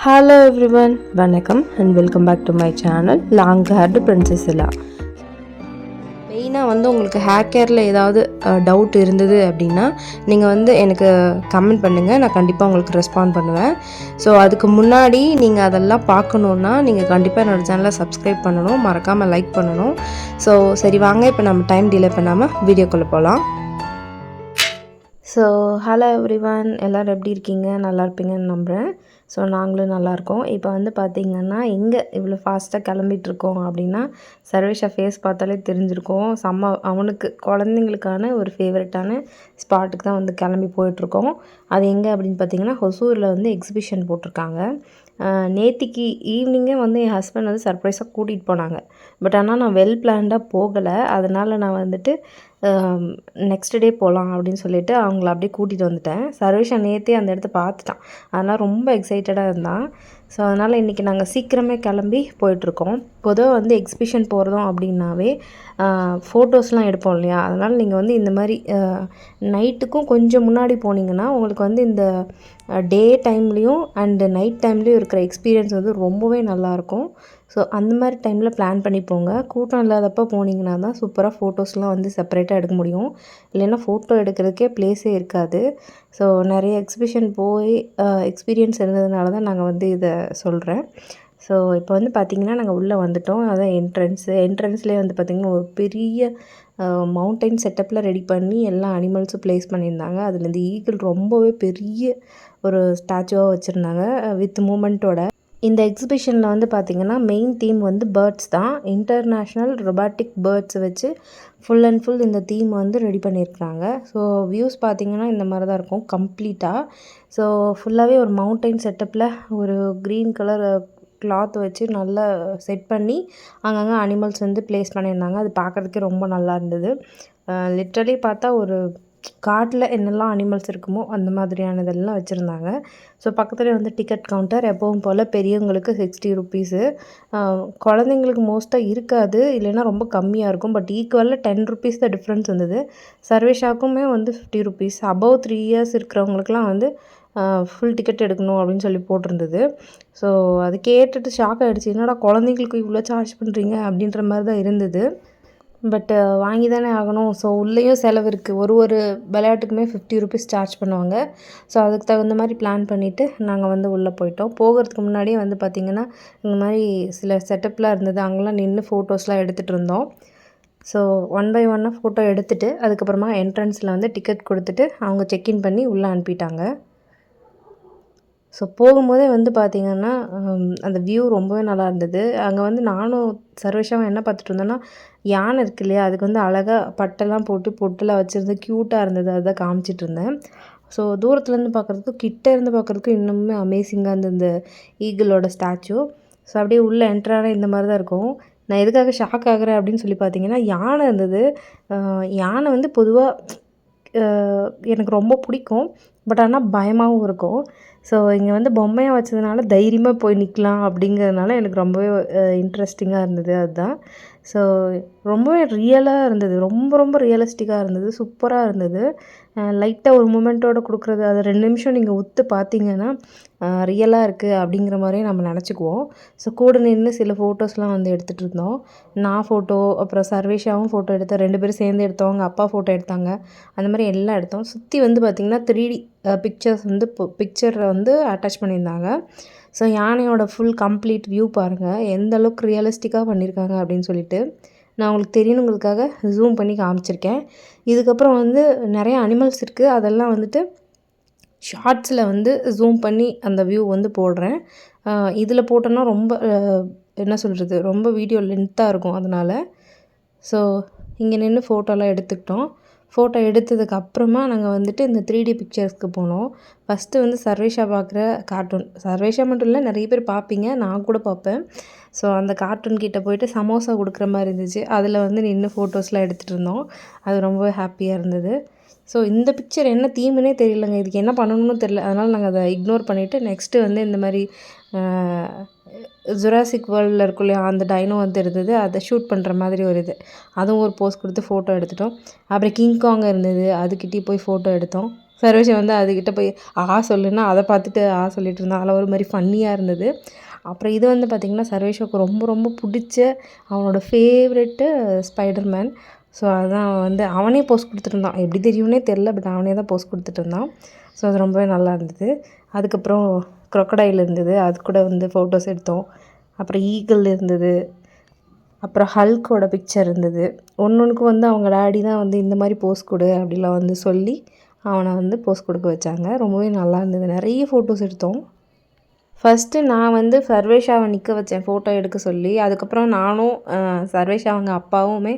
Hello everyone, வணக்கம் and welcome back to my channel long haired princess இல்லா. மெயினாக உங்களுக்கு ஹேர் கேரில் ஏதாவது டவுட் இருந்தது அப்படின்னா நீங்கள் எனக்கு கமெண்ட் பண்ணுங்கள், நான் கண்டிப்பாக உங்களுக்கு ரெஸ்பாண்ட் பண்ணுவேன். ஸோ அதுக்கு முன்னாடி நீங்கள் அதெல்லாம் பார்க்கணுன்னா நீங்கள் கண்டிப்பாக என்னோடய சேனலை சப்ஸ்கிரைப் பண்ணணும், மறக்காமல் லைக் பண்ணணும். ஸோ சரி வாங்க, இப்போ நம்ம டைம் டிலே பண்ணாமல் வீடியோக்குள்ளே போகலாம். ஸோ ஹலோ எவ்ரிவன், எல்லோரும் எப்படி இருக்கீங்க? நல்லா இருப்பீங்கன்னு நம்புகிறேன். ஸோ நாங்களும் நல்லாயிருக்கோம். இப்போ பார்த்திங்கன்னா எங்கே இவ்வளோ ஃபாஸ்ட்டாக கிளம்பிகிட்ருக்கோம் அப்படின்னா, சர்வேஷா ஃபேஸ் பார்த்தாலே தெரிஞ்சிருக்கோம். அவனுக்கு குழந்தைங்களுக்கான ஒரு ஃபேவரட்டான ஸ்பாட்டுக்கு தான் கிளம்பி போயிட்டுருக்கோம். அது எங்கே அப்படின்னு பார்த்திங்கன்னா, ஹொசூரில் எக்ஸிபிஷன் போட்டிருக்காங்க. நேத்திக்கு ஈவினிங்கே என் ஹஸ்பண்ட் சர்ப்ரைஸாக கூட்டிகிட்டு போனாங்க. பட் ஆனால் நான் வெல் பிளான்டாக போகலை. அதனால் நான் நெக்ஸ்ட் டே போகலாம் அப்படின்னு சொல்லிட்டு அவங்கள அப்படியே கூட்டிகிட்டு வந்துட்டேன். சர்வேஷா நேற்றே அந்த இடத்த பார்த்துட்டான். அதனால் ரொம்ப எக்ஸைட்டடாக இருந்தான். ஸோ அதனால் இன்றைக்கி நாங்கள் சீக்கிரமே கிளம்பி போயிட்டுருக்கோம். பொதுவாக எக்ஸிபிஷன் போகிறதும் அப்படின்னாவே ஃபோட்டோஸ்லாம் எடுப்போம் இல்லையா? அதனால் நீங்கள் இந்த மாதிரி நைட்டுக்கும் கொஞ்சம் முன்னாடி போனீங்கன்னா உங்களுக்கு இந்த டே டைம்லேயும் அண்டு நைட் டைம்லேயும் இருக்கிற எக்ஸ்பீரியன்ஸ் ரொம்பவே நல்லாயிருக்கும். ஸோ அந்த மாதிரி டைமில் பிளான் பண்ணி போங்க. கூட்டம் இல்லாதப்போ போனீங்கன்னா தான் சூப்பராக ஃபோட்டோஸ்லாம் செப்பரேட்டாக எடுக்க முடியும். இல்லைன்னா ஃபோட்டோ எடுக்கிறதுக்கே ப்ளேஸே இருக்காது. ஸோ நிறைய எக்ஸிபிஷன் போய் எக்ஸ்பீரியன்ஸ் இருந்ததுனால தான் நாங்கள் இதை சொல்கிறேன். ஸோ இப்போ பார்த்திங்கன்னா நாங்கள் உள்ளே வந்துவிட்டோம். அதான் என்ட்ரன்ஸ்லேயே பார்த்திங்கன்னா ஒரு பெரிய மவுண்டைன் செட்டப்பில் ரெடி பண்ணி எல்லா அனிமல்ஸும் ப்ளேஸ் பண்ணியிருந்தாங்க. அதில் ஈகிள் ரொம்பவே பெரிய ஒரு ஸ்டாச்சுவாக வச்சுருந்தாங்க வித் மூமெண்ட்டோட. இந்த எக்ஸிபிஷனில் பார்த்திங்கன்னா மெயின் தீம் பேர்ட்ஸ் தான். இன்டர்நேஷ்னல் ரொபாட்டிக் பேர்ட்ஸை வச்சு ஃபுல் அண்ட் ஃபுல் இந்த தீம் ரெடி பண்ணியிருக்கிறாங்க. ஸோ வியூஸ் பார்த்திங்கன்னா இந்த மாதிரி தான் இருக்கும் கம்ப்ளீட்டாக. ஸோ ஃபுல்லாகவே ஒரு மவுண்டைன் செட்டப்பில் ஒரு க்ரீன் கலர் கிளாத் வச்சு நல்லா செட் பண்ணி அங்கங்கே அனிமல்ஸ் ப்ளேஸ் பண்ணியிருந்தாங்க. அது பார்க்குறதுக்கே ரொம்ப நல்லா இருந்தது. லிட்ரலி பார்த்தா ஒரு காட்டில் என்னெல்லாம் அனிமல்ஸ் இருக்குமோ அந்த மாதிரியானதெல்லாம் வச்சுருந்தாங்க. ஸோ பக்கத்துலேயே டிக்கெட் கவுண்டர் எப்பவும் போல் பெரியவங்களுக்கு 60 ருப்பீஸு. குழந்தைங்களுக்கு மோஸ்ட்டாக இருக்காது, இல்லைன்னா ரொம்ப கம்மியாக இருக்கும். பட் ஈக்குவலில் 10 ருப்பீஸ் தான் டிஃப்ரென்ஸ் இருந்தது. சர்வேஷாக்குமே 50 ருப்பீஸ். அபவ் 3 இயர்ஸ் இருக்கிறவங்களுக்குலாம் ஃபுல் டிக்கெட் எடுக்கணும் அப்படின்னு சொல்லி போட்டிருந்தது. ஸோ அது கேட்டுட்டு ஷாக் ஆகிடுச்சு, என்னடா குழந்தைங்களுக்கு இவ்வளோ சார்ஜ் பண்ணுறீங்க அப்படின்ற மாதிரி தான் இருந்தது. பட்டு வாங்கி தானே ஆகணும். ஸோ உள்ளேயும் செலவு இருக்குது. ஒரு விளையாட்டுக்குமே 50 ருப்பீஸ் சார்ஜ் பண்ணுவாங்க. ஸோ அதுக்கு தகுந்த மாதிரி பிளான் பண்ணிவிட்டு நாங்கள் உள்ளே போயிட்டோம். போகிறதுக்கு முன்னாடியே பார்த்திங்கன்னா இந்த மாதிரி சில செட்டப்லாம் இருந்தது. அங்கெல்லாம் நின்று ஃபோட்டோஸ்லாம் எடுத்துகிட்டு இருந்தோம். ஸோ ஒன் பை ஒன்னாக ஃபோட்டோ எடுத்துகிட்டு அதுக்கப்புறமா என்ட்ரன்ஸில் டிக்கெட் கொடுத்துட்டு அவங்க செக்இன் பண்ணி உள்ளே அனுப்பிட்டாங்க. ஸோ போகும்போதே பார்த்திங்கன்னா அந்த வியூ ரொம்பவே நல்லா இருந்தது. அங்கே நானும் சர்வேஷாவும் என்ன பார்த்துட்டு இருந்தோன்னா, யானை இருக்கு இல்லையா, அதுக்கு அழகாக பட்டெல்லாம் போட்டு பொட்டெல்லாம் வச்சுருந்து க்யூட்டாக இருந்தது. அதுதான் காமிச்சிட்டு இருந்தேன். ஸோ தூரத்துலேருந்து பார்க்குறதுக்கும் கிட்டே இருந்து பார்க்குறதுக்கும் இன்னுமே அமேசிங்காக இருந்தது இந்த ஈகிளோட ஸ்டாச்சு. ஸோ அப்படியே உள்ளே என்ட்ரான இந்த மாதிரி தான் இருக்கும். நான் எதுக்காக ஷாக் ஆகுறேன் அப்படின்னு சொல்லி பார்த்தீங்கன்னா, யானை இருந்தது. யானை பொதுவாக எனக்கு ரொம்ப பிடிக்கும். பட் ஆனால் பயமாகவும் இருக்கும். ஸோ இங்கே பொம்மையாக வச்சதுனால தைரியமாக போய் நிற்கலாம் அப்படிங்கிறதுனால எனக்கு ரொம்பவே இன்ட்ரெஸ்டிங்காக இருந்தது அதுதான். ஸோ ரொம்பவே ரியலாக இருந்தது. ரொம்ப ரொம்ப ரியலிஸ்டிக்காக இருந்தது. சூப்பராக இருந்தது. லைட்டாக ஒரு மூமெண்ட்டோடு கொடுக்குறது, அதை 2 நிமிஷம் நீங்கள் உத்து பார்த்தீங்கன்னா ரியலாக இருக்குது அப்படிங்கிற மாதிரியே நம்ம நினச்சிக்குவோம். ஸோ கூட நின்று சில ஃபோட்டோஸ்லாம் எடுத்துகிட்டு இருந்தோம். நான் ஃபோட்டோ, அப்புறம் சர்வேஷாவும் ஃபோட்டோ எடுத்தேன். 2 பேரும் சேர்ந்து எடுத்தோம். அவங்க அப்பா ஃபோட்டோ எடுத்தாங்க. அந்த மாதிரி எல்லாம் எடுத்தோம். சுற்றி பார்த்திங்கன்னா 3D பிக்சர்ஸ் பிக்சரை அட்டாச் பண்ணியிருந்தாங்க. ஸோ யானையோட ஃபுல் கம்ப்ளீட் வியூ பாருங்கள், எந்த அளவுக்கு ரியலிஸ்டிக்காக பண்ணியிருக்காங்க அப்படின்னு சொல்லிட்டு நான் உங்களுக்கு தெரியணுங்கிறதுக்காக ஜூம் பண்ணி காமிச்சிருக்கேன். இதுக்கப்புறம் நிறைய அனிமல்ஸ் இருக்குது. அதெல்லாம் ஷார்ட்ஸில் ஜூம் பண்ணி அந்த வியூ போடுறேன். இதில் போட்டோன்னா ரொம்ப என்ன சொல்கிறது, ரொம்ப வீடியோ லென்த்தாக இருக்கும் அதனால். ஸோ இங்கே நின்று ஃபோட்டோலாம் எடுத்துக்கிட்டோம். ஃபோட்டோ எடுத்ததுக்கு அப்புறமா நாங்கள் இந்த 3D பிக்சர்ஸ்க்கு போனோம். ஃபஸ்ட்டு சர்வேஷா பார்க்குற கார்ட்டூன், சர்வேஷா மட்டும் இல்லை, நிறைய பேர் பார்ப்பீங்க, நான் கூட பார்ப்பேன். ஸோ அந்த கார்ட்டூன் கிட்டே போயிட்டு சமோசா கொடுக்குற மாதிரி இருந்துச்சு. அதில் நின்று ஃபோட்டோஸ்லாம் எடுத்துகிட்டு இருந்தோம். அது ரொம்பவே ஹாப்பியாக இருந்தது. ஸோ இந்த பிக்சர் என்ன தீமுன்னே தெரியலங்க, இதுக்கு என்ன பண்ணணும்னு தெரியல. அதனால் நாங்கள் அதை இக்னோர் பண்ணிவிட்டு நெக்ஸ்ட்டு இந்த மாதிரி ஜுராசிக் வேர்ல்டில் இருக்கும் இல்லையா, அந்த டைனோ இருந்தது. அதை ஷூட் பண்ணுற மாதிரி ஒரு அதுவும் ஒரு போஸ் கொடுத்து ஃபோட்டோ எடுத்துட்டோம். அப்புறம் கிங்காங் இருந்தது, அதுக்கிட்டே போய் ஃபோட்டோ எடுத்தோம். சர்வேஷன் வந்து அதுக்கிட்ட போய் சொல்லுன்னா அதை பார்த்துட்டு சொல்லிட்டு இருந்தான். அதில் ஒரு மாதிரி ஃபன்னியாக இருந்தது. அப்புறம் இது வந்து பார்த்திங்கன்னா சர்வேஷுக்கு ரொம்ப ரொம்ப பிடிச்ச அவனோட ஃபேவரெட்டு ஸ்பைடர்மேன். ஸோ அதுதான் வந்து அவனே போஸ்ட் கொடுத்துருந்தான். எப்படி தெரியும்னே தெரில, பட் அவனே தான் போஸ்ட் கொடுத்துட்டு இருந்தான். ஸோ அது ரொம்பவே நல்லா இருந்தது. அதுக்கப்புறம் க்ரொக்கடைல் இருந்தது, அது கூட வந்து ஃபோட்டோஸ் எடுத்தோம். அப்புறம் ஈகிள் இருந்தது, அப்புறம் ஹல்கோட பிக்சர் இருந்தது. ஒன்றுக்கும் வந்து அவங்க டாடி தான் வந்து இந்த மாதிரி போஸ் கொடு அப்படிலாம் வந்து சொல்லி அவனை வந்து போஸ் கொடுக்க வச்சாங்க. ரொம்பவே நல்லா இருந்தது. நிறைய ஃபோட்டோஸ் எடுத்தோம். ஃபஸ்ட்டு நான் வந்து சர்வேஷாவை நிற்க வச்சேன் ஃபோட்டோ எடுக்க சொல்லி. அதுக்கப்புறம் நானும் சர்வேஷா அவங்க அப்பாவுமே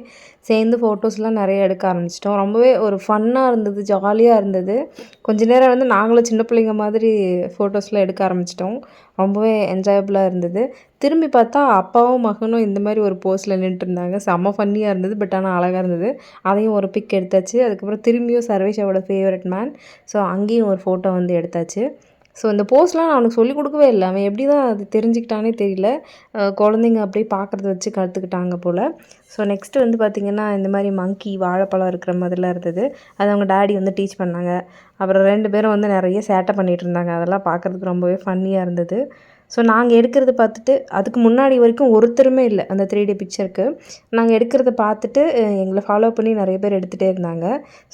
சேர்ந்து ஃபோட்டோஸ்லாம் நிறைய எடுக்க ஆரம்பிச்சிட்டோம். ரொம்பவே ஒரு ஃபன்னாக இருந்தது, ஜாலியாக இருந்தது. கொஞ்ச நேரம் வந்து நாங்களும் சின்ன பிள்ளைங்க மாதிரி ஃபோட்டோஸ்லாம் எடுக்க ஆரம்பிச்சிட்டோம். ரொம்பவே என்ஜாயபுளாக இருந்தது. திரும்பி பார்த்தா அப்பாவும் மகனும் இந்த மாதிரி ஒரு போஸில் நின்றுட்டுருந்தாங்க. செம்ம ஃபன்னியாக இருந்தது, பட் ஆனால் அழகாக இருந்தது. அதையும் ஒரு பிக் எடுத்தாச்சு. அதுக்கப்புறம் திரும்பியும் சர்வேஷாவோட ஃபேவரட் மேன். ஸோ அங்கேயும் ஒரு ஃபோட்டோ வந்து எடுத்தாச்சு. ஸோ இந்த போஸ்லாம் நான் அவனுக்கு சொல்லிக் கொடுக்கவே இல்லை. அவன் எப்படி தான் அது தெரிஞ்சுக்கிட்டானே தெரியல. குழந்தைங்க அப்படியே பார்க்குறத வச்சு கற்றுக்கிட்டாங்க போல். ஸோ நெக்ஸ்ட்டு வந்து பார்த்திங்கன்னா இந்த மாதிரி மங்கி வாழைப்பழம் இருக்கிற மாதிரிலாம் இருந்தது. அது அவங்க டாடி வந்து டீச் பண்ணாங்க. அப்புறம் 2 பேரும் வந்து நிறைய சேட்டை பண்ணிகிட்டு இருந்தாங்க. அதெல்லாம் பார்க்குறதுக்கு ரொம்பவே ஃபன்னியாக இருந்தது. ஸோ நாங்கள் எடுக்கிறத பார்த்துட்டு அதுக்கு முன்னாடி வரைக்கும் ஒருத்தருமே இல்லை அந்த 3D பிக்சருக்கு. நாங்கள் எடுக்கிறத பார்த்துட்டு எங்களை ஃபாலோ பண்ணி நிறைய பேர் எடுத்துகிட்டே இருந்தாங்க.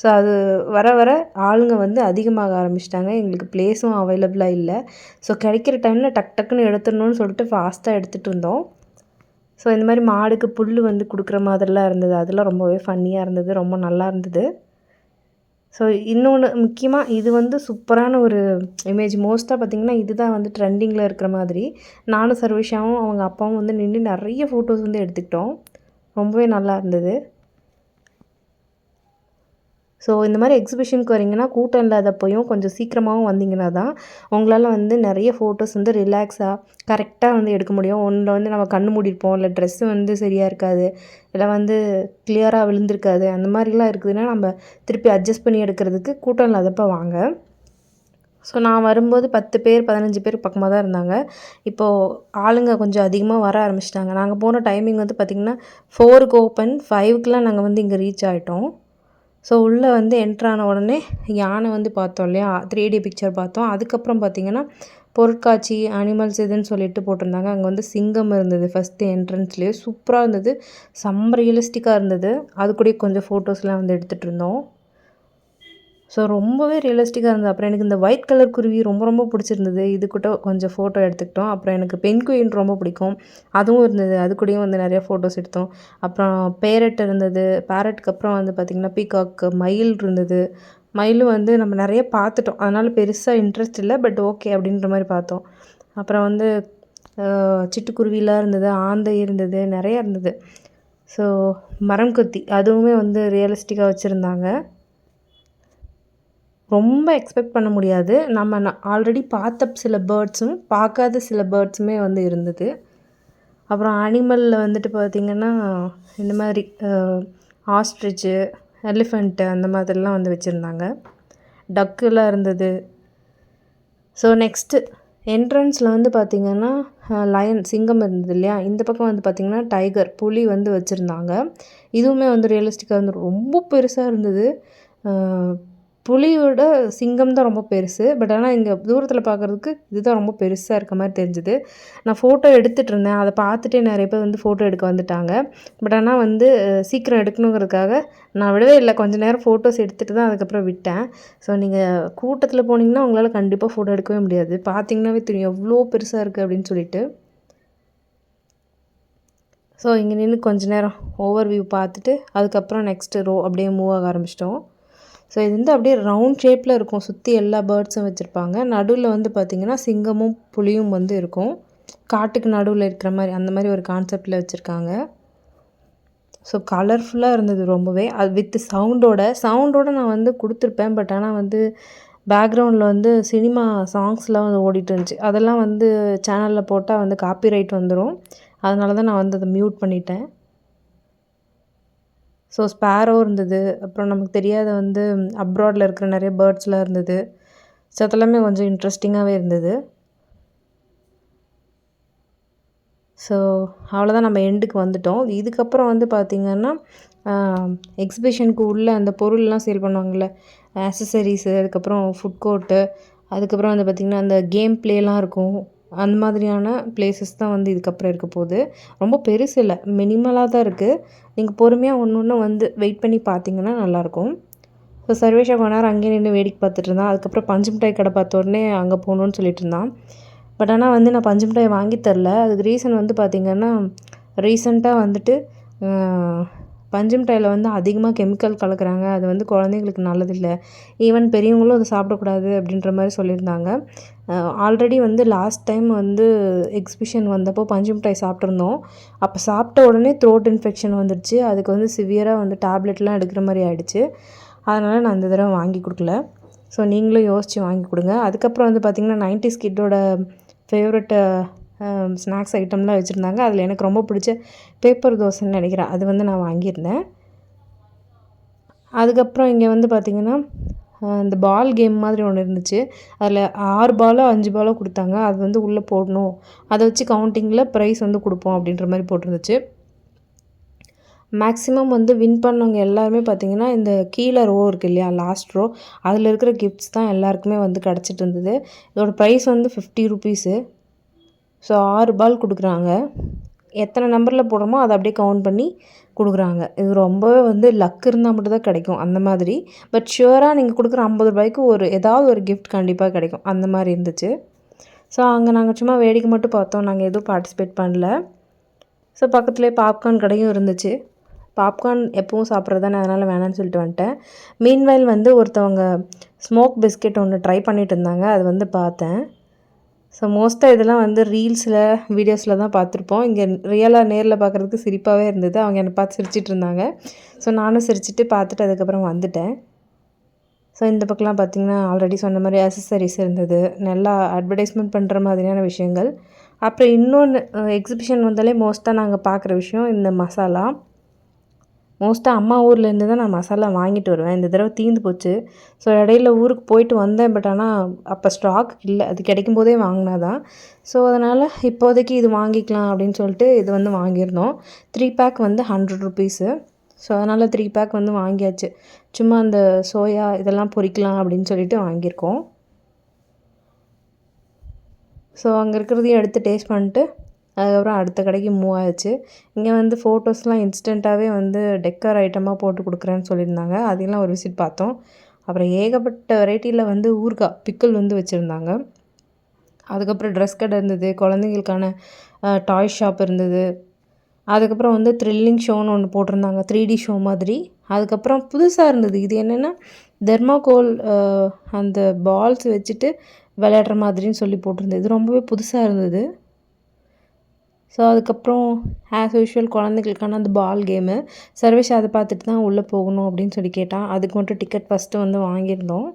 ஸோ அது வர வர ஆளுங்க வந்து அதிகமாக ஆரம்பிச்சிட்டாங்க. எங்களுக்கு ப்ளேஸும் அவைலபிளாக இல்லை. ஸோ கிடைக்கிற டைமில் டக்குன்னு எடுத்துடணும்னு சொல்லிட்டு ஃபாஸ்ட்டாக எடுத்துகிட்டு இருந்தோம். ஸோ இந்த மாதிரி மாடுக்கு புல் வந்து கொடுக்குற மாதிரிலாம் இருந்தது. அதெல்லாம் ரொம்பவே ஃபன்னியாக இருந்தது, ரொம்ப நல்லா இருந்தது. ஸோ இன்னொன்று முக்கியமாக இது வந்து சூப்பரான ஒரு இமேஜ். மோஸ்ட்டாக பார்த்திங்கன்னா இதுதான் வந்து ட்ரெண்டிங்கில் இருக்கிற மாதிரி. நானும் சர்வேஷாவும் அவங்க அப்பாவும் வந்து நின்று நிறைய ஃபோட்டோஸ் வந்து எடுத்துக்கிட்டோம். ரொம்பவே நல்லா இருந்தது. ஸோ இந்த மாதிரி எக்ஸிபிஷனுக்கு வரீங்கன்னா கூட்டம் இல்லாதப்போயும் கொஞ்சம் சீக்கிரமாகவும் வந்தீங்கன்னா தான் உங்களால் வந்து நிறைய ஃபோட்டோஸ் வந்து ரிலாக்ஸாக கரெக்டாக வந்து எடுக்க முடியும். ஒன்றில் வந்து நம்ம கண்ணு மூடிருப்போம், இல்லை ட்ரெஸ்ஸு வந்து சரியாக இருக்காது, இல்லை வந்து கிளியராக விழுந்திருக்காது. அந்த மாதிரிலாம் இருக்குதுன்னா நம்ம திருப்பி அட்ஜஸ்ட் பண்ணி எடுக்கிறதுக்கு கூட்டம் இல்லாதப்போ வாங்க. ஸோ நான் வரும்போது 10 பேர் 15 பேர் பக்கமாக தான் இருந்தாங்க. இப்போது ஆளுங்க கொஞ்சம் அதிகமாக வர ஆரம்பிச்சிட்டாங்க. நாங்கள் போன டைமிங் வந்து பார்த்திங்கன்னா 4க்கு ஓப்பன், 5க்குலாம் நாங்கள் வந்து இங்கே ரீச் ஆகிட்டோம். ஸோ உள்ளே வந்து என்ட்ரான உடனே யானை வந்து பார்த்தோம் இல்லையா, 3D பிக்சர் பார்த்தோம். அதுக்கப்புறம் பார்த்திங்கன்னா பொருட்காட்சி, அனிமல்ஸ் இதுன்னு சொல்லிட்டு போட்டிருந்தாங்க. அங்கே வந்து சிங்கம் இருந்தது ஃபஸ்ட்டு என்ட்ரன்ஸ்லேயே. சூப்பராக இருந்தது, செம்ம ரியலிஸ்டிக்காக இருந்தது. அது கூட கொஞ்சம் ஃபோட்டோஸ்லாம் வந்து எடுத்துகிட்டு இருந்தோம். ஸோ ரொம்பவே ரியலிஸ்டிக்காக இருந்தது. அப்புறம் எனக்கு இந்த ஒயிட் கலர் குருவி ரொம்ப ரொம்ப பிடிச்சிருந்தது. இது கூட கொஞ்சம் ஃபோட்டோ எடுத்துக்கிட்டோம். அப்புறம் எனக்கு பென்குயின் ரொம்ப பிடிக்கும், அதுவும் இருந்தது. அது கூடயும் வந்து நிறையா ஃபோட்டோஸ் எடுத்தோம். அப்புறம் பேரட் இருந்தது. பேரட்டுக்கு அப்புறம் வந்து பார்த்திங்கன்னா பீகாக்கு, மயில் இருந்தது. மயிலும் வந்து நம்ம நிறைய பார்த்துட்டோம், அதனால் பெருசாக இன்ட்ரெஸ்ட் இல்லை, பட் ஓகே அப்படின்ற மாதிரி பார்த்தோம். அப்புறம் வந்து சிட்டுக்குருவிலாம் இருந்தது, ஆந்தை இருந்தது, நிறையா இருந்தது. ஸோ மரம் கொத்தி அதுவுமே வந்து ரியலிஸ்டிக்காக வச்சுருந்தாங்க. ரொம்ப எக்ஸ்பெக்ட் பண்ண முடியாது. நம்ம ஆல்ரெடி பார்த்த சில பேர்ட்ஸும் பார்க்காத சில பேர்ட்ஸுமே வந்து இருந்தது. அப்புறம் அனிமலில் வந்துட்டு பார்த்திங்கன்னா இந்த மாதிரி ஆஸ்ட்ரிச்சு, எலிஃபெண்ட்டு அந்த மாதிரிலாம் வந்து வச்சுருந்தாங்க. டக்குலாம் இருந்தது. ஸோ நெக்ஸ்ட்டு என்ட்ரன்ஸில் வந்து பார்த்திங்கன்னா லயன், சிங்கம் இருந்தது இல்லையா, இந்த பக்கம் வந்து பார்த்திங்கன்னா டைகர், புலி வந்து வச்சுருந்தாங்க. இதுவுமே வந்து ரியலிஸ்டிக்காக வந்து ரொம்ப பெருசாக இருந்தது. புலியோட சிங்கம் தான் ரொம்ப பெருசு, பட் ஆனால் இங்கே தூரத்தில் பார்க்குறதுக்கு இதுதான் ரொம்ப பெருசாக இருக்க மாதிரி தெரிஞ்சுது. நான் ஃபோட்டோ எடுத்துகிட்டு இருந்தேன், அதை பார்த்துட்டே நிறைய பேர் வந்து ஃபோட்டோ எடுக்க வந்துட்டாங்க. பட் ஆனால் வந்து சீக்கிரம் எடுக்கணுங்கிறதுக்காக நான் விடவே இல்லை, கொஞ்சம் நேரம் ஃபோட்டோஸ் எடுத்துகிட்டு தான் அதுக்கப்புறம் விட்டேன். ஸோ நீங்கள் கூட்டத்தில் போனீங்கன்னா உங்களால் கண்டிப்பாக ஃபோட்டோ எடுக்கவே முடியாது. பார்த்தீங்கன்னாவே தெரியும் எவ்வளோ பெருசாக இருக்குது அப்படின்னு சொல்லிட்டு. ஸோ இங்கே நின்று கொஞ்சம் நேரம் ஓவர் வியூ பார்த்துட்டு அதுக்கப்புறம் நெக்ஸ்ட்டு ரோ அப்படியே மூவ் ஆக ஆரம்பிச்சிட்டோம். ஸோ இது வந்து அப்படியே ரவுண்ட் ஷேப்பில் இருக்கும், சுற்றி எல்லா பேர்ட்ஸும் வச்சுருப்பாங்க. நடுவில் வந்து பார்த்திங்கன்னா சிங்கமும் புலியும் வந்து இருக்கும், காட்டுக்கு நடுவில் இருக்கிற மாதிரி அந்த மாதிரி ஒரு கான்செப்டில் வச்சுருக்காங்க. ஸோ கலர்ஃபுல்லாக இருந்தது ரொம்பவே. அது வித் சவுண்டோட நான் வந்து கொடுத்துருப்பேன், பட் ஆனால் வந்து பேக்ரவுண்டில் வந்து சினிமா சாங்ஸ்லாம் வந்து ஓடிட்டு இருந்துச்சு. அதெல்லாம் வந்து சேனலில் போட்டால் வந்து காப்பிரைட் வந்துடும், அதனால தான் நான் வந்து அதை மியூட் பண்ணிட்டேன். ஸோ ஸ்பேரோ இருந்தது. அப்புறம் நமக்கு தெரியாத வந்து அப்ராடில் இருக்கிற நிறைய பேர்ட்ஸ்லாம் இருந்தது. ஸோ அதெல்லாமே கொஞ்சம் இன்ட்ரெஸ்டிங்காகவே இருந்தது. ஸோ அவ்வளோதான், நம்ம எண்டுக்கு வந்துட்டோம். இதுக்கப்புறம் வந்து பார்த்திங்கன்னா எக்ஸிபிஷனுக்கு உள்ள அந்த பொருள்லாம் சேல் பண்ணுவாங்கள்ல, ஆக்சஸரீஸு, அதுக்கப்புறம் ஃபுட் கோர்ட்டு, அதுக்கப்புறம் வந்து பார்த்திங்கன்னா அந்த கேம் ப்ளேலாம் இருக்கும். அந்த மாதிரியான பிளேஸஸ் தான் வந்து இதுக்கப்புறம் இருக்க போகுது. ரொம்ப பெருசு இல்லை, மினிமலாக தான் இருக்குது. நீங்கள் பொறுமையாக ஒன்று ஒன்று வந்து வெயிட் பண்ணி பார்த்தீங்கன்னா நல்லாயிருக்கும். ஸோ சர்வேஷா கொஞ்ச நேரம் அங்கேயே நின்று வேடிக்கை பார்த்துட்டு இருந்தான். அதுக்கப்புறம் பஞ்சு மிட்டாய் கடை பார்த்த உடனே அங்கே போகணுன்னு சொல்லிட்டு இருந்தான். பட் ஆனால் வந்து நான் பஞ்சு மிட்டாய் வாங்கி தரல. அதுக்கு ரீசன் வந்து பார்த்திங்கன்னா, ரீசெண்டாக வந்துட்டு பஞ்சு மிட்டாயில் வந்து அதிகமாக கெமிக்கல் கலக்கிறாங்க. அது வந்து குழந்தைங்களுக்கு நல்லதில்லை. ஈவன் பெரியவங்களும் அதை சாப்பிடக்கூடாது அப்படின்ற மாதிரி சொல்லியிருந்தாங்க. ஆல்ரெடி வந்து லாஸ்ட் டைம் வந்து எக்ஸிபிஷன் வந்தப்போ பஞ்சு மிட்டாய் சாப்பிட்ருந்தோம். அப்போ சாப்பிட்ட உடனே த்ரோட் இன்ஃபெக்ஷன் வந்துடுச்சு. அதுக்கு வந்து சிவியராக வந்து டேப்லெட்லாம் எடுக்கிற மாதிரி ஆகிடுச்சு. அதனால் நான் இந்த தடவை வாங்கி கொடுக்கல. ஸோ நீங்களும் யோசித்து வாங்கி கொடுங்க. அதுக்கப்புறம் வந்து பார்த்திங்கன்னா 90s கிட்டோட ஃபேவரட் ஸ்நாக்ஸ் ஐட்டம்லாம் வச்சுருந்தாங்க. அதில் எனக்கு ரொம்ப பிடிச்ச பேப்பர் தோசைன்னு நினைக்கிறேன், அது வந்து நான் வாங்கியிருந்தேன். அதுக்கப்புறம் இங்கே வந்து பார்த்திங்கன்னா இந்த பால் கேம் மாதிரி ஒன்று இருந்துச்சு. அதில் 6 பாலோ 5 பாலோ கொடுத்தாங்க. அது வந்து உள்ளே போடணும், அதை வச்சு கவுண்டிங்கில் ப்ரைஸ் வந்து கொடுப்போம் அப்படின்ற மாதிரி போட்டிருந்துச்சு. மேக்ஸிமம் வந்து வின் பண்ணவங்க எல்லாருமே பார்த்திங்கன்னா இந்த கீழே ரோ இருக்குது இல்லையா, லாஸ்ட் ரோ, அதில் இருக்கிற கிஃப்ட்ஸ் தான் எல்லாருக்குமே வந்து கிடச்சிட்டு இருந்தது. இதோட ப்ரைஸ் வந்து 50 ருபீஸு. ஸோ 6 பால் கொடுக்குறாங்க. எத்தனை நம்பரில் போடுறோமோ அதை அப்படியே கவுண்ட் பண்ணி கொடுக்குறாங்க. இது ரொம்பவே வந்து லக் இருந்தால் மட்டும் தான் கிடைக்கும் அந்த மாதிரி. பட் ஷுவராக நீங்கள் கொடுக்குற 50 ரூபாய்க்கு ஏதாவது ஒரு கிஃப்ட் கண்டிப்பாக கிடைக்கும், அந்த மாதிரி இருந்துச்சு. ஸோ அங்கே நாங்கள் சும்மா வேடிக்கை மட்டும் பார்த்தோம், நாங்கள் எதுவும் பார்ட்டிசிபேட் பண்ணல. ஸோ பக்கத்துலேயே பாப்கார்ன் கடையும் இருந்துச்சு. பாப்கார்ன் எப்பவும் சாப்பிட்றது தானே, அதனால் வேணான்னு சொல்லிட்டு வந்துட்டேன். மீன்வைல் வந்து ஒருத்தவங்க ஸ்மோக் பிஸ்கெட் ஒன்று ட்ரை பண்ணிட்டு இருந்தாங்க, அது வந்து பார்த்தேன். ஸோ மோஸ்ட்டாக இதெல்லாம் வந்து ரீல்ஸில் வீடியோஸில் தான் பார்த்துருப்போம். இங்கே ரியலாக நேரில் பார்க்குறதுக்கு சிரிப்பாகவே இருந்தது. அவங்க என்னை பார்த்து சிரிச்சிட்டு இருந்தாங்க. ஸோ நானும் சிரிச்சிட்டு பார்த்துட்டு அதுக்கப்புறம் வந்துட்டேன். ஸோ இந்த பக்கம்லாம் பார்த்திங்கன்னா ஆல்ரெடி சொன்ன மாதிரி ஆக்சஸரிஸ் இருந்தது, நல்லா அட்வர்டைஸ்மெண்ட் பண்ணுற மாதிரியான விஷயங்கள். அப்புறம் இன்னொன்று, எக்ஸிபிஷன் வந்தாலே மோஸ்ட்டாக நாங்கள் பார்க்குற விஷயம் இந்த மசாலா. மோஸ்ட்டாக அம்மா ஊர்லேருந்து தான் நான் மசாலா வாங்கிட்டு வருவேன். இந்த தடவை தீர்ந்து போச்சு. ஸோ இடையில ஊருக்கு போயிட்டு வந்தேன். பட் ஆனால் அப்போ ஸ்டாக் இல்லை, அது கிடைக்கும் போதே வாங்கினா தான். ஸோ அதனால் இப்போதைக்கு இது வாங்கிக்கலாம் அப்படின்னு சொல்லிட்டு இது வந்து வாங்கியிருந்தோம். 3 பேக் வந்து 100 ருபீஸு. ஸோ அதனால் 3 பேக் வந்து வாங்கியாச்சு. சும்மா அந்த சோயா இதெல்லாம் பொரிக்கலாம் அப்படின்னு சொல்லிட்டு வாங்கியிருக்கோம். ஸோ அங்கே இருக்கிறதையும் எடுத்து டேஸ்ட் பண்ணிட்டு அதுக்கப்புறம் அடுத்த கடைக்கு மூவ் ஆயிடுச்சு. இங்கே வந்து ஃபோட்டோஸ்லாம் இன்ஸ்டண்ட்டாகவே வந்து டெக்கர் ஐட்டமாக போட்டு கொடுக்குறேன்னு சொல்லியிருந்தாங்க. அதையெல்லாம் ஒரு விசிட் பார்த்தோம். அப்புறம் ஏகப்பட்ட வெரைட்டியில் வந்து ஊறுகாய் பிக்கிள் வந்து வச்சுருந்தாங்க. அதுக்கப்புறம் ட்ரெஸ் கடை இருந்தது, குழந்தைங்களுக்கான டாய் ஷாப் இருந்தது. அதுக்கப்புறம் வந்து த்ரில்லிங் ஷோன்னு ஒன்று போட்டிருந்தாங்க, 3D ஷோ மாதிரி. அதுக்கப்புறம் புதுசாக இருந்தது, இது என்னென்னா தெர்மாகோல் அந்த பால்ஸ் வச்சுட்டு விளையாடுற மாதிரின்னு சொல்லி போட்டிருந்தது. இது ரொம்பவே புதுசாக இருந்தது. ஸோ அதுக்கப்புறம் ஆஸ் யூஷுவல் குழந்தைகளுக்கான அந்த பால் கேமு. சர்வேஷ் அதை பார்த்துட்டு தான் உள்ளே போகணும் அப்படின்னு சொல்லி கேட்டான். அதுக்கு மட்டும் டிக்கெட் ஃபஸ்ட்டு வந்து வாங்கியிருந்தோம்.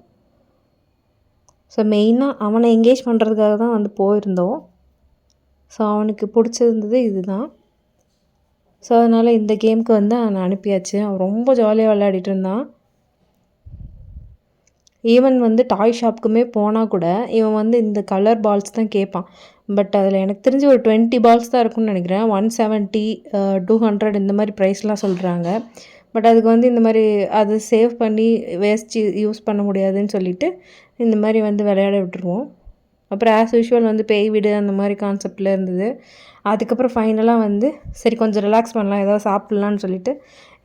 ஸோ மெயினாக அவனை என்கேஜ் பண்ணுறதுக்காக தான் வந்து போயிருந்தோம். ஸோ அவனுக்கு பிடிச்சிருந்தது இது தான். ஸோ அதனால் இந்த கேமுக்கு வந்து அவனை அனுப்பியாச்சு. அவன் ரொம்ப ஜாலியாக விளையாடிட்டு இருந்தான். ஈவன் வந்து டாய் ஷாப்புக்குமே போனால் கூட இவன் வந்து இந்த கலர் பால்ஸ் தான் கேட்பான். பட் அதில் எனக்கு தெரிஞ்சு ஒரு 20 பால்ஸ் தான் இருக்கும்னு நினைக்கிறேன். 170, 200 இந்த மாதிரி ப்ரைஸ்லாம் சொல்கிறாங்க. பட் அதுக்கு வந்து இந்த மாதிரி அது சேவ் பண்ணி வேஸ்ட் யூஸ் பண்ண முடியாதுன்னு சொல்லிவிட்டு இந்த மாதிரி வந்து விளையாட விட்டுருவோம். அப்புறம் ஆஸ் யூஷுவல் வந்து பேய் வீடு அந்த மாதிரி கான்செப்டில் இருந்தது. அதுக்கப்புறம் ஃபைனலாக வந்து சரி கொஞ்சம் ரிலாக்ஸ் பண்ணலாம், ஏதாவது சாப்பிட்லான்னு சொல்லிவிட்டு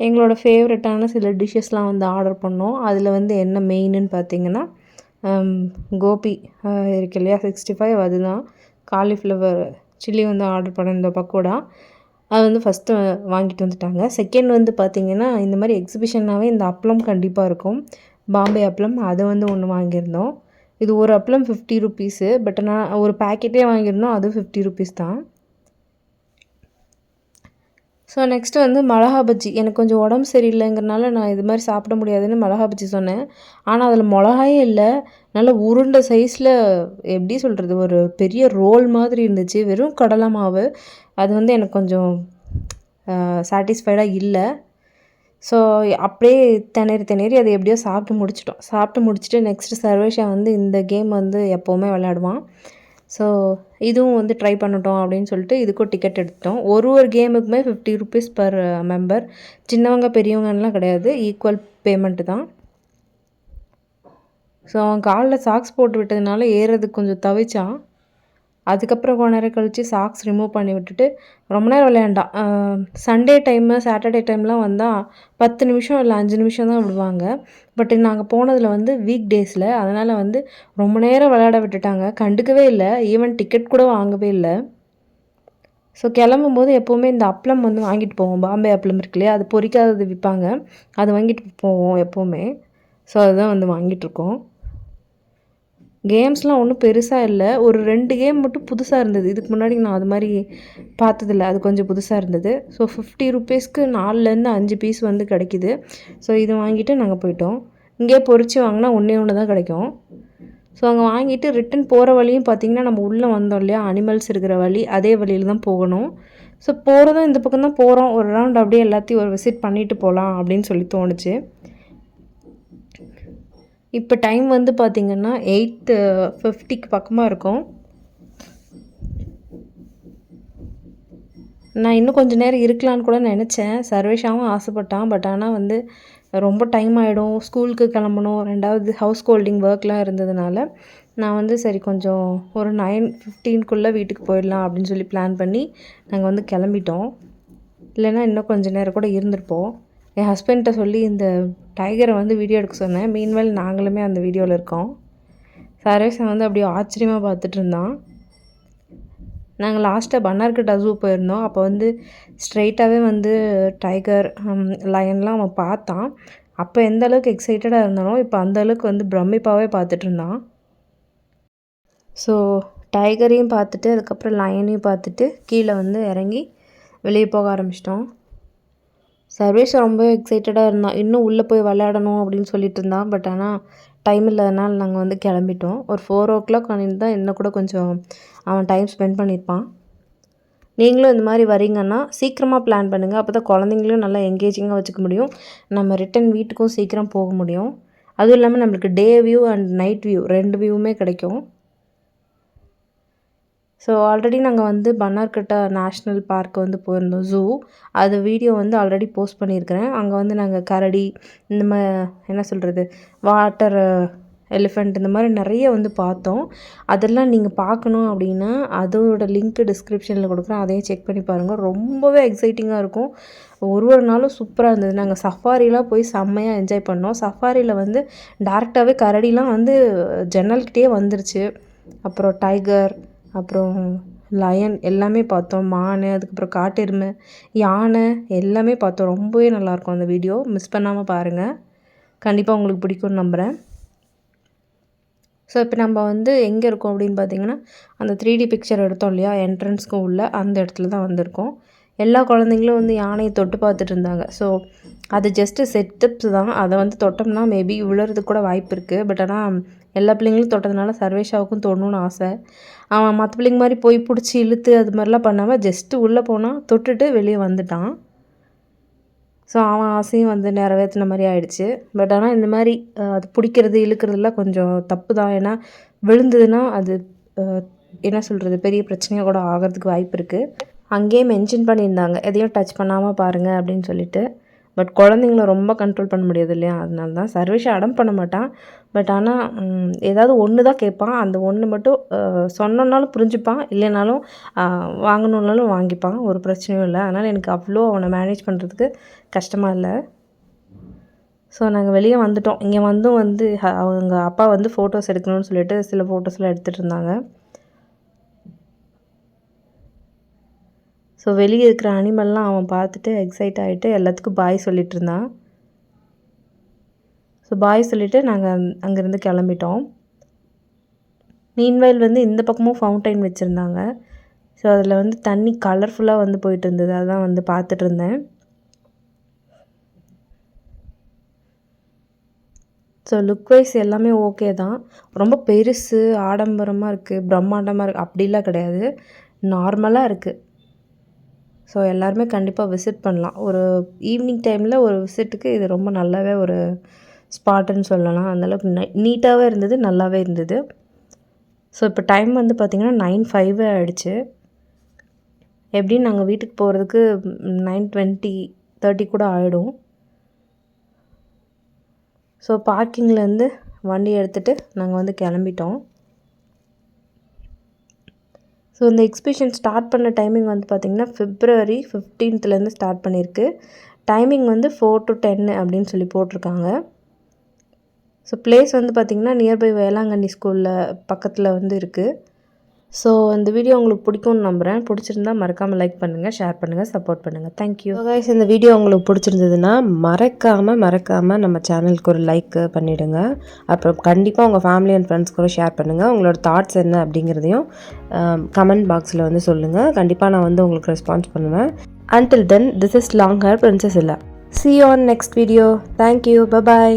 எங்களோட ஃபேவரட்டான சில டிஷ்ஷஸ்லாம் வந்து ஆர்டர் பண்ணோம். அதில் வந்து என்ன மெயின்னு பார்த்தீங்கன்னா கோபி இருக்கு இல்லையா, 65 அதுதான். காலிஃப்ளவர் சில்லி வந்து ஆர்டர் பண்ணியிருந்தோம், பக்கோடா. அது வந்து ஃபஸ்ட்டு வாங்கிட்டு வந்துட்டாங்க. செகண்ட் வந்து பார்த்திங்கன்னா இந்த மாதிரி எக்ஸிபிஷன்னாகவே இந்த அப்பளம் கண்டிப்பாக இருக்கும், பாம்பே அப்பளம். அதை வந்து ஒன்று வாங்கியிருந்தோம். இது ஒரு அப்பளம் 50 ருபீஸு. பட் நான் ஒரு பேக்கெட்டே வாங்கியிருந்தோம், அது 50 ருபீஸ் தான். ஸோ நெக்ஸ்ட்டு வந்து மிளகா பஜ்ஜி. எனக்கு கொஞ்சம் உடம்பு சரியில்லைங்கிறனால நான் இது மாதிரி சாப்பிட முடியாதுன்னு மிளகா பஜ்ஜி சொன்னேன். ஆனால் அதில் மிளகாயே இல்லை, நல்ல உருண்டை சைஸில், எப்படி சொல்கிறது, ஒரு பெரிய ரோல் மாதிரி இருந்துச்சு, வெறும் கடலை மாவு. அது வந்து எனக்கு கொஞ்சம் சாட்டிஸ்ஃபைடாக இல்லை. ஸோ அப்படியே திணறி அதை எப்படியோ சாப்பிட்டு முடிச்சிட்டோம். சாப்பிட்டு முடிச்சுட்டு நெக்ஸ்ட்டு சர்வேஷா வந்து இந்த கேம் வந்து எப்போவுமே விளையாடுவான். ஸோ இதுவும் வந்து ட்ரை பண்ணட்டும் அப்படின்னு சொல்லிட்டு இதுக்கும் டிக்கெட் எடுத்துட்டோம். ஒரு கேமுக்குமே 50 ருபீஸ் பர் மெம்பர். சின்னவங்க பெரியவங்கலாம் கிடையாது, ஈக்குவல் பேமெண்ட்டு தான். ஸோ அவன் காலில் சாக்ஸ் போட்டு விட்டதுனால ஏறுறதுக்கு கொஞ்சம் தவிச்சான். அதுக்கப்புறம் கொஞ்ச நேரம் கழித்து சாக்ஸ் ரிமூவ் பண்ணி விட்டுட்டு ரொம்ப நேரம் விளையாண்டான். சண்டே டைமு சாட்டர்டே டைம்லாம் வந்தால் 10 நிமிஷம் இல்லை 5 நிமிஷம் தான் விடுவாங்க. பட் நாங்கள் போனதில் வந்து வீக் டேஸில், அதனால் வந்து ரொம்ப நேரம் விளையாட விட்டுட்டாங்க. கண்டுக்கவே இல்லை, ஈவன் டிக்கெட் கூட வாங்கவே இல்லை. ஸோ கிளம்பும்போது எப்போவுமே இந்த அப்பளம் வந்து வாங்கிட்டு போவோம். பாம்பே அப்பளம் இருக்கு இல்லையா, அது பொரிக்காதது விற்பாங்க, அது வாங்கிட்டு போவோம் எப்போவுமே. ஸோ அதுதான் வந்து வாங்கிட்டுருக்கோம். கேம்ஸ்லாம் ஒன்றும் பெருசாக இல்லை, ஒரு 2 கேம் மட்டும் புதுசாக இருந்தது. இதுக்கு முன்னாடி நான் அது மாதிரி பார்த்ததில்ல, அது கொஞ்சம் புதுசாக இருந்தது. ஸோ 50 ருபீஸ்க்கு 4லேருந்து 5 பீஸ் வந்து கிடைக்கிது. ஸோ இது வாங்கிட்டு நாங்கள் போயிட்டோம். இங்கேயே பொரிச்சு வாங்கினா ஒன்றே ஒன்று தான் கிடைக்கும். ஸோ அங்கே வாங்கிட்டு ரிட்டன் போகிற வழியும் பார்த்திங்கன்னா, நம்ம உள்ளே வந்தோம் இல்லையா, அனிமல்ஸ் இருக்கிற வழி, அதே வழியில் தான் போகணும். ஸோ போகிறதும் இந்த பக்கம் தான் போகிறோம். ஒரு ரவுண்ட் அப்படியே எல்லாத்தையும் ஒரு விசிட் பண்ணிவிட்டு போகலாம் அப்படின்னு சொல்லி தோணுச்சு. இப்போ டைம் வந்து பார்த்திங்கன்னா 8:50க்கு பக்கமாக இருக்கும். நான் இன்னும் கொஞ்சம் நேரம் இருக்கலான்னு கூட நினச்சேன். சர்வேஷாவும் ஆசைப்பட்டான். பட் ஆனால் வந்து ரொம்ப டைம் ஆகிடும், ஸ்கூலுக்கு கிளம்பணும், 2வது ஹவுஸ் ஹோல்டிங் ஒர்க்லாம் இருந்ததுனால நான் வந்து சரி கொஞ்சம் ஒரு 9:15க்குள்ளே வீட்டுக்கு போயிடலாம் அப்படின்னு சொல்லி பிளான் பண்ணி நாங்கள் வந்து கிளம்பிட்டோம். இல்லைன்னா இன்னும் கொஞ்சம் நேரம் கூட இருந்திருப்போம். என் ஹஸ்பண்ட்ட சொல்லி இந்த டைகரை வந்து வீடியோ எடுக்க சொன்னேன். மீன்வேல் நாங்களுமே அந்த வீடியோவில் இருக்கோம். சர்வேஷன் வந்து அப்படியே ஆச்சரியமாக பார்த்துட்டு இருந்தான். நாங்கள் லாஸ்ட்டாக பன்னார்கட்டா ஜூ போயிருந்தோம். அப்போ வந்து ஸ்ட்ரெயிட்டாகவே வந்து டைகர், லயன்லாம் அவன் பார்த்தான். அப்போ எந்த அளவுக்கு எக்ஸைட்டடாக இருந்தானோ இப்போ அந்த அளவுக்கு வந்து பிரமிப்பாகவே பார்த்துட்ருந்தான். ஸோ டைகரையும் பார்த்துட்டு அதுக்கப்புறம் லயனையும் பார்த்துட்டு கீழே வந்து இறங்கி வெளியே போக ஆரம்பிச்சிட்டோம். சர்வேஷ் ரொம்ப எக்ஸைட்டடாக இருந்தான், இன்னும் உள்ளே போய் விளையாடணும் அப்படின்னு சொல்லிட்டு இருந்தான். பட் ஆனால் டைம் இல்லாதனால நாங்கள் வந்து கிளம்பிட்டோம். ஒரு 4:00 பண்ணியிருந்தால் இன்னும் கூட கொஞ்சம் அவன் டைம் ஸ்பெண்ட் பண்ணியிருப்பான். நீங்களும் இந்த மாதிரி வரீங்கன்னா சீக்கிரமாக பிளான் பண்ணுங்கள், அப்போ தான் குழந்தைங்களையும் நல்லா என்கேஜிங்காக வச்சுக்க முடியும், நம்ம ரிட்டன் வீட்டுக்கும் சீக்கிரம் போக முடியும். அதுவும் இல்லாமல் நம்மளுக்கு டே வியூ அண்ட் நைட் வியூ 2 வியூவுமே கிடைக்கும். ஸோ ஆல்ரெடி நாங்கள் வந்து பன்னார்கட்டா நேஷ்னல் பார்க் வந்து போயிருந்தோம், ஜூ. அது வீடியோ வந்து ஆல்ரெடி போஸ்ட் பண்ணியிருக்கிறேன். அங்கே வந்து நாங்கள் கரடி, இந்த என்ன சொல்கிறது, வாட்டர் எலிஃபண்ட், இந்த மாதிரி நிறைய வந்து பார்த்தோம். அதெல்லாம் நீங்கள் பார்க்கணும் அப்படின்னா அதோட லிங்க்கு டிஸ்கிரிப்ஷனில் கொடுக்குறேன், அதையும் செக் பண்ணி பாருங்கள். ரொம்பவே எக்ஸைட்டிங்காக இருக்கும். ஒரு நாளும் சூப்பராக இருந்தது. நாங்கள் சஃபாரிலாம் போய் செம்மையாக என்ஜாய் பண்ணோம். சஃபாரியில் வந்து டேரெக்டாகவே கரடிலாம் வந்து ஜன்னல்கிட்டே வந்துருச்சு. அப்புறம் டைகர், அப்புறம் லயன் எல்லாமே பார்த்தோம். மான், அதுக்கப்புறம் காட்டெருமை, யானை எல்லாமே பார்த்தோம். ரொம்பவே நல்லாயிருக்கும் அந்த வீடியோ, மிஸ் பண்ணாமல் பாருங்கள். கண்டிப்பாக உங்களுக்கு பிடிக்கும்னு நம்புகிறேன். ஸோ இப்போ நம்ம வந்து எங்கே இருக்கோம் அப்படின்னு பார்த்தீங்கன்னா, அந்த 3D பிக்சர் எடுத்தோம் இல்லையா, என்ட்ரன்ஸ்க்கு உள்ள அந்த இடத்துல தான் வந்திருக்கோம். எல்லா குழந்தைங்களும் வந்து யானையை தொட்டு பார்த்துட்டு இருந்தாங்க. ஸோ அது ஜஸ்ட்டு செட்டப்ஸ் தான், அதை வந்து தொட்டோம்னா மேபி விழுறதுக்கு கூட வாய்ப்பு இருக்குது. பட் ஆனால் எல்லா பிள்ளைங்களும் தொட்டதுனால சர்வேஷாவுக்கும் தொடணும்னு ஆசை. அவன் மற்ற பிள்ளைங்க மாதிரி போய் பிடிச்சி இழுத்து அது மாதிரிலாம் பண்ணாமல் ஜஸ்ட்டு உள்ளே போனால் தொட்டுட்டு வெளியே வந்துட்டான். ஸோ அவன் ஆசையும் வந்து நிறைவேற்றின மாதிரி ஆயிடுச்சு. பட் ஆனால் இந்த மாதிரி அது பிடிக்கிறது இழுக்கிறதுலாம் கொஞ்சம் தப்பு தான். ஏன்னா விழுந்ததுன்னா அது என்ன சொல்கிறது, பெரிய பிரச்சனையாக கூட ஆகிறதுக்கு வாய்ப்பு இருக்குது. அங்கேயே மென்ஷன் பண்ணியிருந்தாங்க, எதையும் டச் பண்ணாமல் பாருங்கள் அப்படின்னு சொல்லிட்டு. பட் குழந்தைங்கள ரொம்ப கண்ட்ரோல் பண்ண முடியாது இல்லையா, அதனால தான். சர்வேஷ் அடம் பண்ண மாட்டான். பட் ஆனால் ஏதாவது ஒன்று தான் கேட்பான். அந்த ஒன்று மட்டும் சொன்னோன்னாலும் புரிஞ்சுப்பான், இல்லைனாலும் வாங்கணுன்னாலும் வாங்கிப்பான், ஒரு பிரச்சனையும் இல்லை. அதனால் எனக்கு அவ்வளோ அவனை மேனேஜ் பண்ணுறதுக்கு கஷ்டமாக இல்லை. ஸோ நாங்கள் வெளியே வந்துட்டோம். இங்கே வந்து அவங்க அப்பா வந்து ஃபோட்டோஸ் எடுக்கணும்னு சொல்லிட்டு சில ஃபோட்டோஸ்லாம் எடுத்துகிட்டு இருந்தாங்க. ஸோ வெளியே இருக்கிற அனிமல்லாம் அவன் பார்த்துட்டு எக்ஸைட் ஆகிட்டு எல்லாத்துக்கும் பாய் சொல்லிகிட்டு இருந்தான். ஸோ பாய் சொல்லிவிட்டு நாங்கள் அங்கேருந்து கிளம்பிட்டோம். மீன்வயல் வந்து இந்த பக்கமும் ஃபவுண்டைன் வச்சுருந்தாங்க. ஸோ அதில் வந்து தண்ணி கலர்ஃபுல்லாக வந்து போயிட்டு இருந்தது, அதான் வந்து பார்த்துட்டு இருந்தேன். ஸோ லுக் வைஸ் எல்லாமே ஓகே தான். ரொம்ப பெருசு ஆடம்பரமாக இருக்குது, பிரம்மாண்டமாக இருக்குது அப்படிலாம் கிடையாது, நார்மலாக இருக்குது. ஸோ எல்லாருமே கண்டிப்பாக விசிட் பண்ணலாம். ஒரு ஈவினிங் டைமில் ஒரு விசிட்டுக்கு இது ரொம்ப நல்லாவே ஒரு ஸ்பாட்டுன்னு சொல்லலாம். அந்தளவுக்கு நீட்டாகவே இருந்தது, நல்லாவே இருந்தது. ஸோ இப்போ டைம் வந்து பார்த்திங்கன்னா 9:05 ஆகிடுச்சு. எப்படின்னு நாங்கள் வீட்டுக்கு போகிறதுக்கு 9:20 கூட ஆகிடும். ஸோ பார்க்கிங்லேருந்து வண்டி எடுத்துகிட்டு நாங்கள் வந்து கிளம்பிட்டோம். ஸோ இந்த எக்ஸிபிஷன் ஸ்டார்ட் பண்ண டைமிங் வந்து பார்த்திங்கன்னா February 15th ஸ்டார்ட் பண்ணியிருக்கு. டைமிங் வந்து 4 to 10 அப்படின்னு சொல்லி போட்டிருக்காங்க. ஸோ பிளேஸ் வந்து பார்த்திங்கன்னா நியர்பை வேளாங்கண்ணி ஸ்கூலில் பக்கத்தில் வந்து இருக்குது. ஸோ இந்த வீடியோ உங்களுக்கு பிடிக்கும்னு நம்புகிறேன். பிடிச்சிருந்தா மறக்காமல் லைக் பண்ணுங்கள், ஷேர் பண்ணுங்கள், சப்போர்ட் பண்ணுங்கள். தேங்க்யூ. கைஸ், இந்த வீடியோ உங்களுக்கு பிடிச்சிருந்ததுன்னா மறக்காமல் நம்ம சேனலுக்கு ஒரு லைக் பண்ணிவிடுங்க. அப்புறம் கண்டிப்பாக உங்கள் ஃபேமிலி அண்ட் ஃப்ரெண்ட்ஸ் கூட ஷேர் பண்ணுங்கள். உங்களோட தாட்ஸ் என்ன அப்படிங்கிறதையும் கமெண்ட் பாக்ஸில் வந்து சொல்லுங்கள். கண்டிப்பாக நான் வந்து உங்களுக்கு ரெஸ்பான்ஸ் பண்ணுவேன். Until then, this is Long Hair Princess Ella. See you on next video. Thank you. Bye-bye.